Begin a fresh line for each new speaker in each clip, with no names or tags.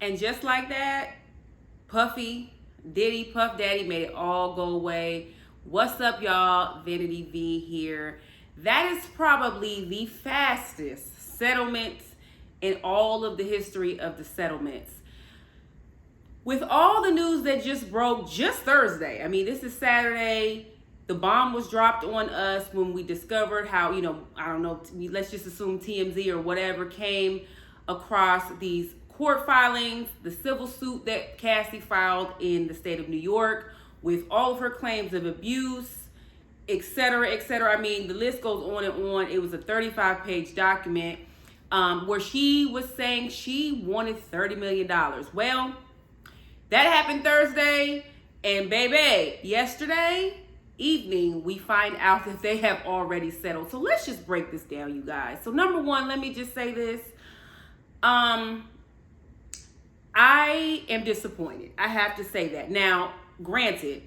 And just like that, Puffy, Diddy, Puff Daddy made it all go away. What's up, y'all? Vanity V here. That is probably the fastest settlements in all of the history of the settlements. With all the news that just broke just Thursday, I mean, this is Saturday. The bomb was dropped on us when we discovered how, I don't know, let's just assume TMZ or whatever came across these court filings, the civil suit that Cassie filed in the state of New York with all of her claims of abuse, etc., etc. I mean, the list goes on and on. It was a 35-page document where she was saying she wanted $30 million. Well, that happened Thursday, and baby, yesterday evening, we find out that they have already settled. So let's just break this down, you guys. So number one, let me just say this. I am disappointed. I have to say that. Now, granted,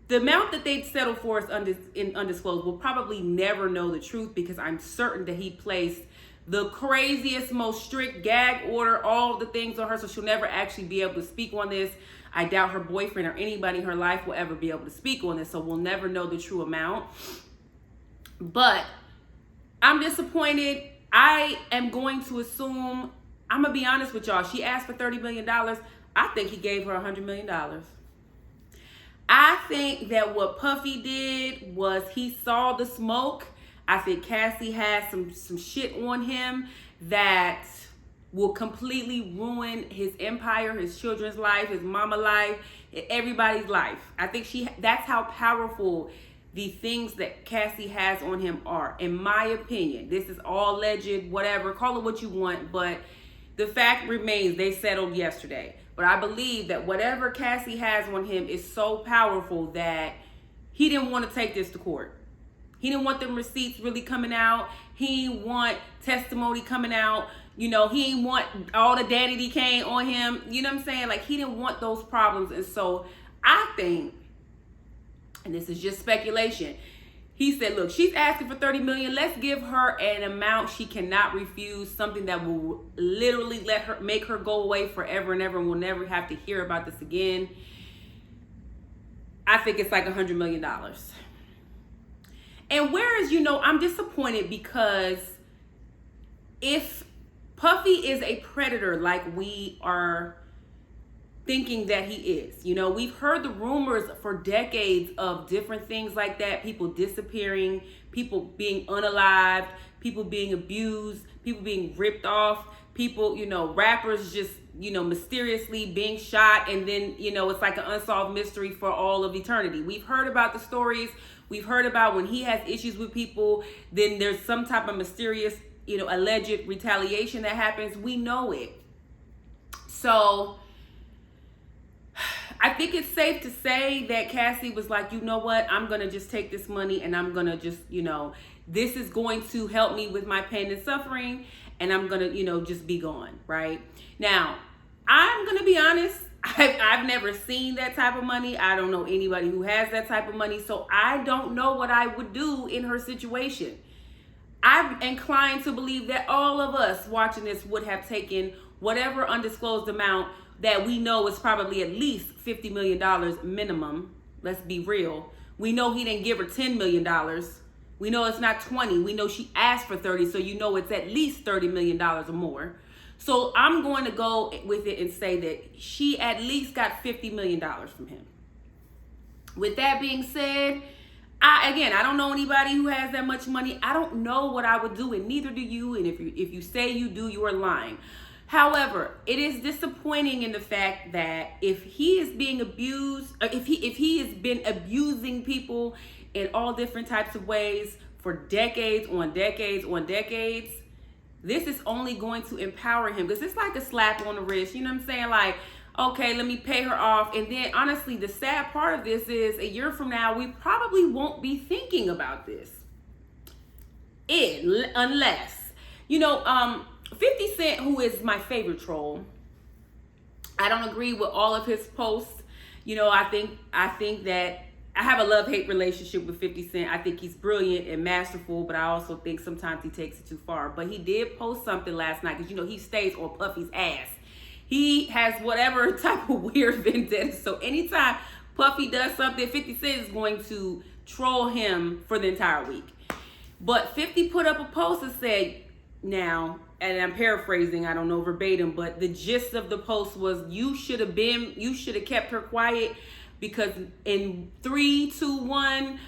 the amount that they settled for us undisclosed. We'll probably never know the truth because I'm certain that he placed the craziest, most strict gag order, all the things on her, so she'll never actually be able to speak on this. I doubt her boyfriend or anybody in her life will ever be able to speak on this, so we'll never know the true amount. But I'm disappointed. I am going to assume, I'm going to be honest with y'all, she asked for $30 million. I think he gave her $100 million. I think that what Puffy did was he saw the smoke. I think Cassie has some shit on him that will completely ruin his empire, his children's life, his mama life, everybody's life. I think that's how powerful the things that Cassie has on him are, in my opinion. This is all alleged, whatever, call it what you want, but the fact remains they settled yesterday. But I believe that whatever Cassie has on him is so powerful that he didn't want to take this to court. He didn't want them receipts really coming out. He didn't want testimony coming out. He didn't want all the daddy decaying on him. You know what I'm saying? Like, he didn't want those problems. And so I think, and this is just speculation, he said, look, she's asking for $30 million. Let's give her an amount she cannot refuse, something that will literally make her go away forever and ever, and we'll never have to hear about this again. I think it's like $100 million. And whereas, I'm disappointed because if Puffy is a predator like we are thinking that he is, we've heard the rumors for decades of different things like that, people disappearing, people being unalived, people being abused, people being ripped off, people, rappers just, mysteriously being shot, and then, it's like an unsolved mystery for all of eternity. We've heard about the stories. We've heard about when he has issues with people, then there's some type of mysterious, alleged retaliation that happens. We know it. So I think it's safe to say that Cassie was like, you know what? I'm going to just take this money and I'm going to just, this is going to help me with my pain and suffering, and I'm going to, just be gone, right? Now, I'm going to be honest. I've never seen that type of money. I don't know anybody who has that type of money. So I don't know what I would do in her situation. I'm inclined to believe that all of us watching this would have taken whatever undisclosed amount that we know is probably at least $50 million minimum. Let's be real. We know he didn't give her $10 million. We know it's not 20. We know she asked for 30. So it's at least $30 million or more. So I'm going to go with it and say that she at least got $50 million from him. With that being said, I don't know anybody who has that much money. I don't know what I would do, and neither do you. And if you say you do, you are lying. However, it is disappointing in the fact that if he is being abused, if he has been abusing people in all different types of ways for decades on decades on decades, this is only going to empower him, because it's like a slap on the wrist. You know what I'm saying? Like, okay, let me pay her off. And then honestly, the sad part of this is a year from now, we probably won't be thinking about this. Unless, 50 Cent, who is my favorite troll, I don't agree with all of his posts. I think that I have a love-hate relationship with 50 Cent. I think he's brilliant and masterful, but I also think sometimes he takes it too far. But he did post something last night because, he stays on Puffy's ass. He has whatever type of weird vendetta. So anytime Puffy does something, 50 Cent is going to troll him for the entire week. But 50 put up a post that said, now, and I'm paraphrasing, I don't know verbatim, but the gist of the post was, you should have kept her quiet, because in 3, 2, 1,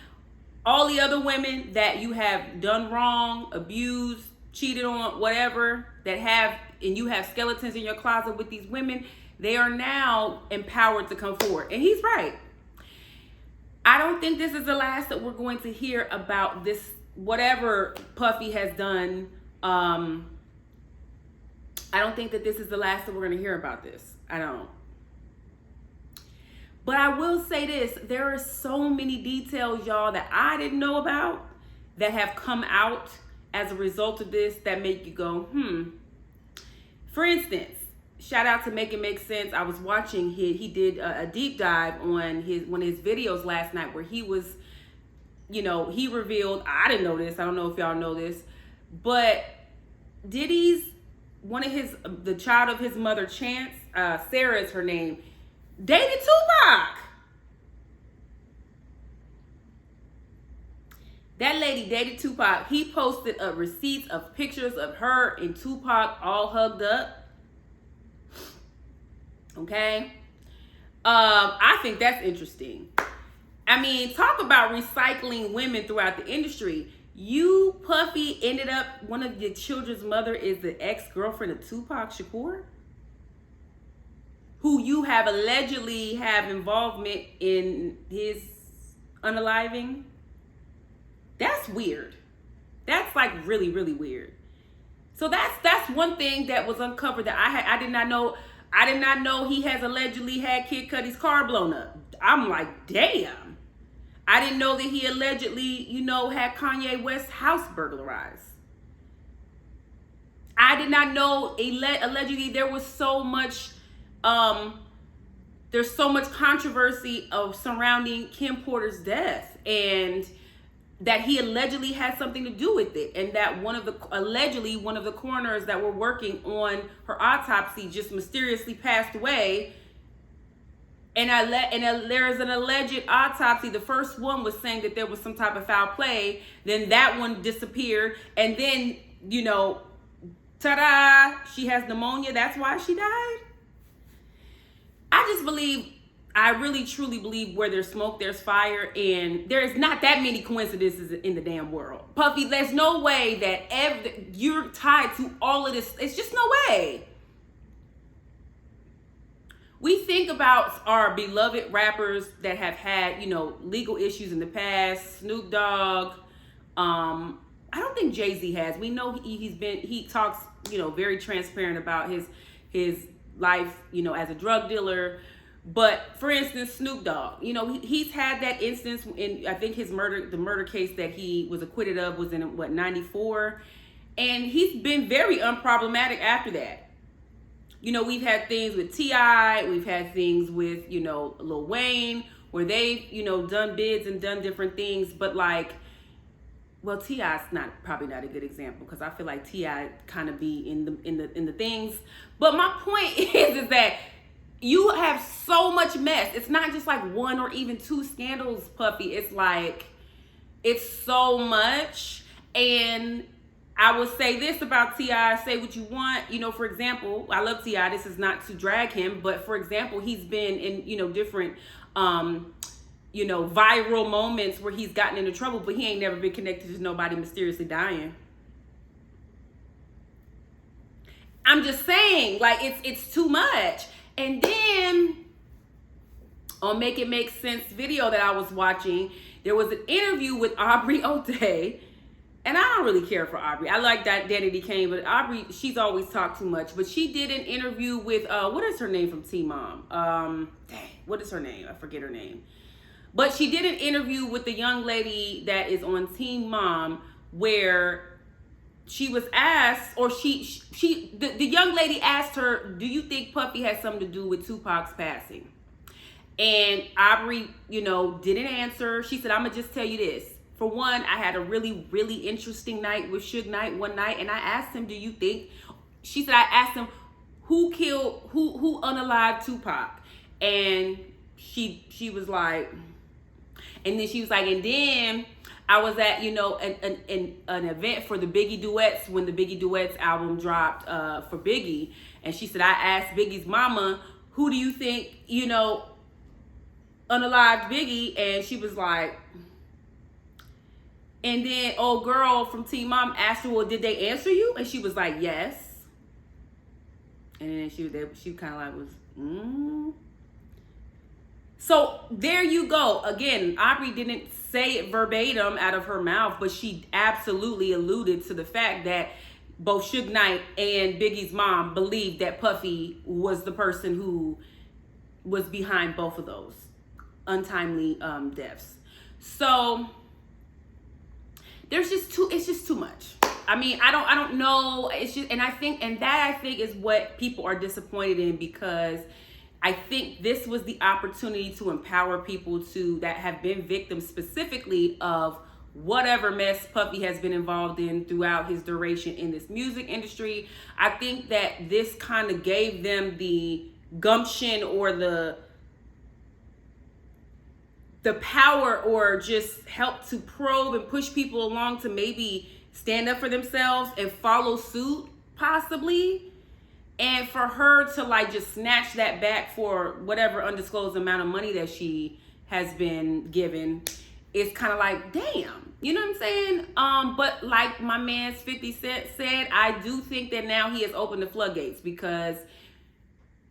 all the other women that you have done wrong, abused, cheated on, whatever, and you have skeletons in your closet with these women, they are now empowered to come forward. And he's right. I don't think this is the last that we're going to hear about this, whatever Puffy has done. I don't think that this is the last that we're going to hear about this. I don't. But I will say this, there are so many details, y'all, that I didn't know about that have come out as a result of this that make you go, For instance, shout out to Make It Make Sense. I was watching, he did a deep dive on one of his videos last night where he was, he revealed, I didn't know this, I don't know if y'all know this, but Diddy's, the child of his mother, Chance, Sarah is her name, dated Tupac. That lady dated Tupac. He posted receipts of pictures of her and Tupac all hugged up. Okay. I think that's interesting. I mean, talk about recycling women throughout the industry. You, Puffy, ended up, one of your children's mother is the ex-girlfriend of Tupac Shakur, who you have allegedly have involvement in his unaliving. That's weird. That's like really, really weird. So that's one thing that was uncovered that I did not know. I did not know he has allegedly had Kid Cudi's car blown up. I'm like, damn. I didn't know that he allegedly, had Kanye West's house burglarized. I did not know allegedly there was so much there's so much controversy surrounding Kim Porter's death, and that he allegedly had something to do with it, and that allegedly one of the coroners that were working on her autopsy just mysteriously passed away. And there is an alleged autopsy. The first one was saying that there was some type of foul play. Then that one disappeared, and then ta-da! She has pneumonia. That's why she died. I really truly believe where there's smoke, there's fire, and there's not that many coincidences in the damn world. Puffy, there's no way that you're tied to all of this. It's just no way. We think about our beloved rappers that have had, legal issues in the past. Snoop Dogg. I don't think Jay-Z has. We know he talks, very transparent about his life, as a drug dealer. But for instance, Snoop Dogg, he's had that instance in, I think the murder case that he was acquitted of was in 94. And he's been very unproblematic after that. We've had things with TI, we've had things with, Lil Wayne, where they've, done bids and done different things. But T.I.'s probably not a good example, because I feel like T.I. kind of be in the things. But my point is that you have so much mess. It's not just like one or even two scandals, Puffy. It's so much. And I would say this about T.I., say what you want. For example, I love T.I. This is not to drag him, but for example, he's been in, different, viral moments where he's gotten into trouble, but he ain't never been connected to nobody mysteriously dying. I'm just saying, it's too much. And then on Make It Make Sense video that I was watching, there was an interview with Aubrey O'Day. And I don't really care for Aubrey. I like that Danity Kane, but Aubrey, she's always talked too much. But she did an interview with, what is her name from Teen Mom? What is her name? I forget her name. But she did an interview with the young lady that is on Teen Mom, where she was asked, or the young lady asked her, do you think Puffy has something to do with Tupac's passing? And Aubrey, didn't answer. She said, I'm going to just tell you this. For one, I had a really, really interesting night with Suge Knight one night, and I asked him, do you think, she said, I asked him, who unalived Tupac? And she was like, and then she was like, and then I was at, you know, an event for the Biggie Duets when the Biggie Duets album dropped for Biggie. And she said, I asked Biggie's mama, who do you think, you know, unalived Biggie? And she was like, and then old girl from Teen Mom asked her, well, did they answer you? And she was like, yes. And then she kind of like was, So there you go. Again, Aubrey didn't say it verbatim out of her mouth, but she absolutely alluded to the fact that both Suge Knight and Biggie's mom believed that Puffy was the person who was behind both of those untimely deaths. So it's just too much. I mean, I don't know. It's just, and I think is what people are disappointed in, because I think this was the opportunity to empower people that have been victims specifically of whatever mess Puffy has been involved in throughout his duration in this music industry. I think that this kind of gave them the gumption or the power, or just help to probe and push people along to maybe stand up for themselves and follow suit, possibly. And for her to like just snatch that back for whatever undisclosed amount of money that she has been given, it's kind of like, damn, you know what I'm saying? But like my man 50 Cent said, I do think that now he has opened the floodgates, because,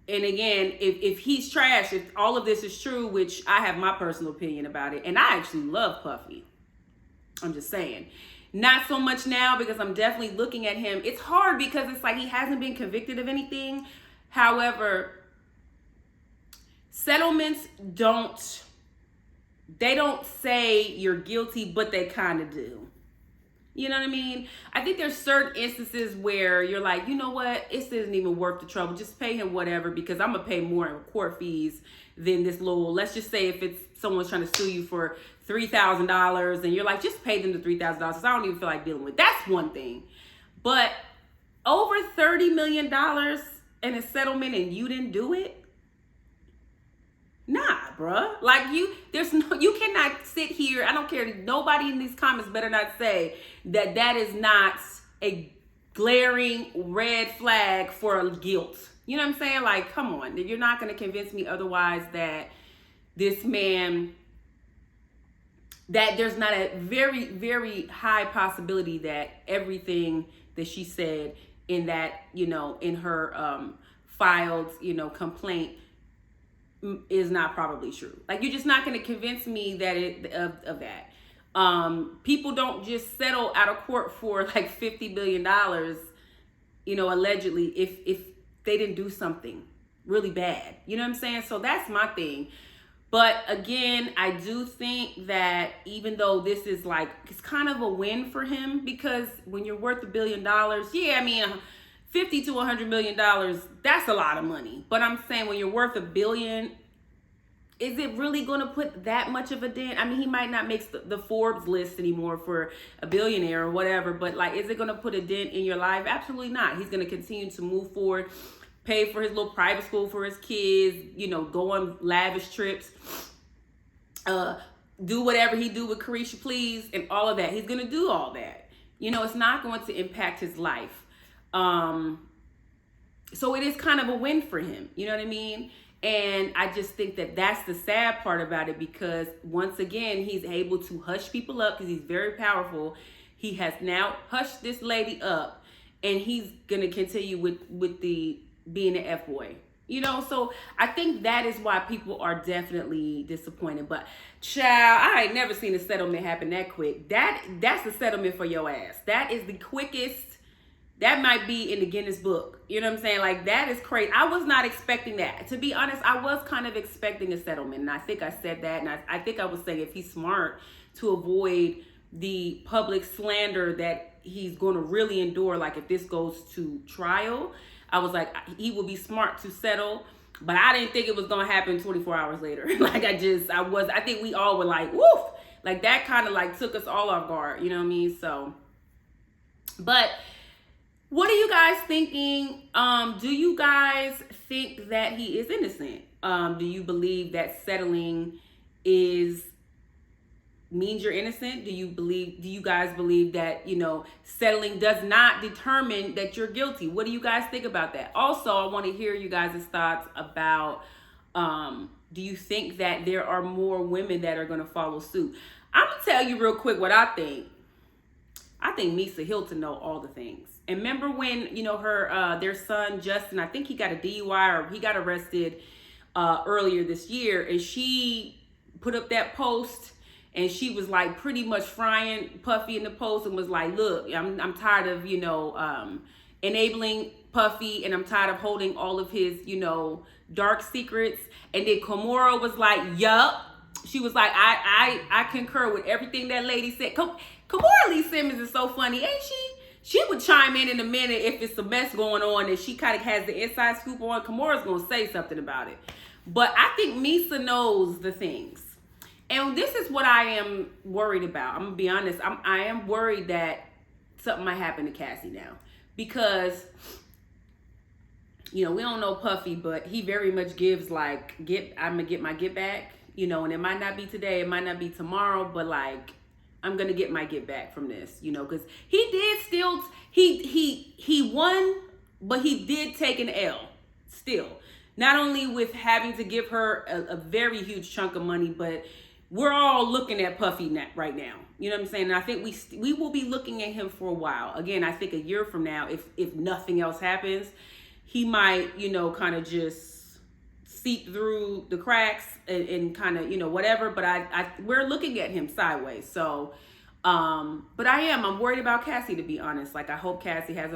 and again, if he's trash, if all of this is true, which I have my personal opinion about it, and I actually love Puffy, I'm just saying. Not so much now, because I'm definitely looking at him. It's hard because it's like he hasn't been convicted of anything. However, settlements don't say you're guilty, but they kind of do. You know what I mean? I think there's certain instances where you're like, you know what? It isn't even worth the trouble. Just pay him whatever, because I'm going to pay more in court fees than this little, let's just say if it's someone's trying to sue you for $3,000 and you're like, just pay them the $3,000, because I don't even feel like dealing with. That's one thing. But over $30 million in a settlement and you didn't do it? Nah, bruh. Like you cannot sit here. I don't care. Nobody in these comments better not say that is not a glaring red flag for guilt. You know what I'm saying? Like, come on. You're not going to convince me otherwise that this man, that there's not a very, very high possibility that everything that she said in that, you know, in her filed, you know, complaint is not probably true. Like, you're just not going to convince me that of that. People don't just settle out of court for like $50 billion, you know, allegedly, if they didn't do something really bad. You know what I'm saying? So that's my thing. But again, I do think that even though this is like, it's kind of a win for him, because when you're worth $1 billion, yeah, I mean, 50 to $100 million, that's a lot of money. But I'm saying when you're worth $1 billion, is it really going to put that much of a dent? I mean, he might not make the Forbes list anymore for a billionaire or whatever, but like, is it going to put a dent in your life? Absolutely not. He's going to continue to move forward, pay for his little private school for his kids, you know, go on lavish trips, do whatever he do with Carisha Please and all of that. He's going to do all that. You know, it's not going to impact his life. So it is kind of a win for him. You know what I mean? And I just think that that's the sad part about it, because once again, he's able to hush people up because he's very powerful. He has now hushed this lady up, and he's going to continue with the being an F-boy. You know, so I think that is why people are definitely disappointed. But child, I ain't never seen a settlement happen that quick. That's a settlement for your ass. That is the quickest. That might be in the Guinness book. You know what I'm saying? Like, that is crazy. I was not expecting that. To be honest, I was kind of expecting a settlement. And I think I said that. And I think I was saying if he's smart to avoid the public slander that he's going to really endure, like if this goes to trial, I was like, he will be smart to settle. But I didn't think it was going to happen 24 hours later. Like, I think we all were like, woof. Like, that kind of like took us all off guard. You know what I mean? So, but What are you guys thinking? Do you guys think that he is innocent? Do you believe that settling is means you're innocent? Do you guys believe that, settling does not determine that you're guilty? What do you guys think about that? Also, I want to hear you guys' thoughts about, do you think that there are more women that are going to follow suit? I'm going to tell you real quick what I think. I think Misa Hilton know all the things. And remember when, their son Justin, I think he got a DUI or he got arrested earlier this year, and she put up that post and she was like pretty much frying Puffy in the post and was like, look, I'm tired of, enabling Puffy, and I'm tired of holding all of his, dark secrets. And then Kimora was like, yup. She was like, I concur with everything that lady said. Kimora Lee Simmons is so funny, ain't she? She would chime in a minute if it's a mess going on and she kind of has the inside scoop on. Kimora's going to say something about it. But I think Misa knows the things. And this is what I am worried about. I'm going to be honest. I am worried that something might happen to Cassie now. Because, we don't know Puffy, but he very much gives like, I'm going to get my get back. And it might not be today. It might not be tomorrow. But like, I'm going to get my get back from this, because he did still, he won, but he did take an L still. Not only with having to give her a very huge chunk of money, but we're all looking at Puffy right now. You know what I'm saying? And I think we will be looking at him for a while. Again, I think a year from now, if nothing else happens, he might, kind of just seep through the cracks and kind of, whatever. But we're looking at him sideways. So, but I'm worried about Cassie, to be honest. Like, I hope Cassie has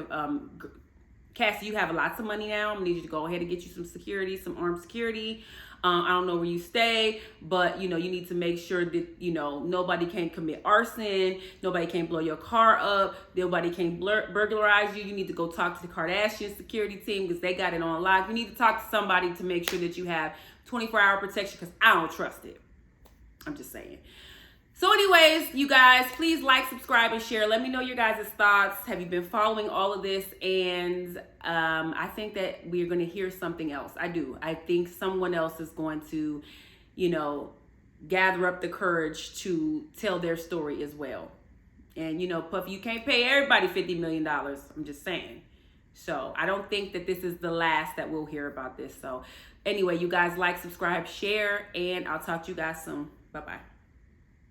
Cassie, you have lots of money now. I'm gonna need you to go ahead and get you some security, some armed security. I don't know where you stay, but you need to make sure that nobody can commit arson, nobody can blow your car up, nobody can burglarize you. You need to go talk to the Kardashian security team because they got it on lock. You need to talk to somebody to make sure that you have 24-hour protection, because I don't trust it. I'm just saying. So anyways, you guys, please like, subscribe, and share. Let me know your guys' thoughts. Have you been following all of this? And I think that we're going to hear something else. I do. I think someone else is going to, gather up the courage to tell their story as well. And, Puffy, you can't pay everybody $50 million. I'm just saying. So I don't think that this is the last that we'll hear about this. So anyway, you guys like, subscribe, share, and I'll talk to you guys soon. Bye-bye.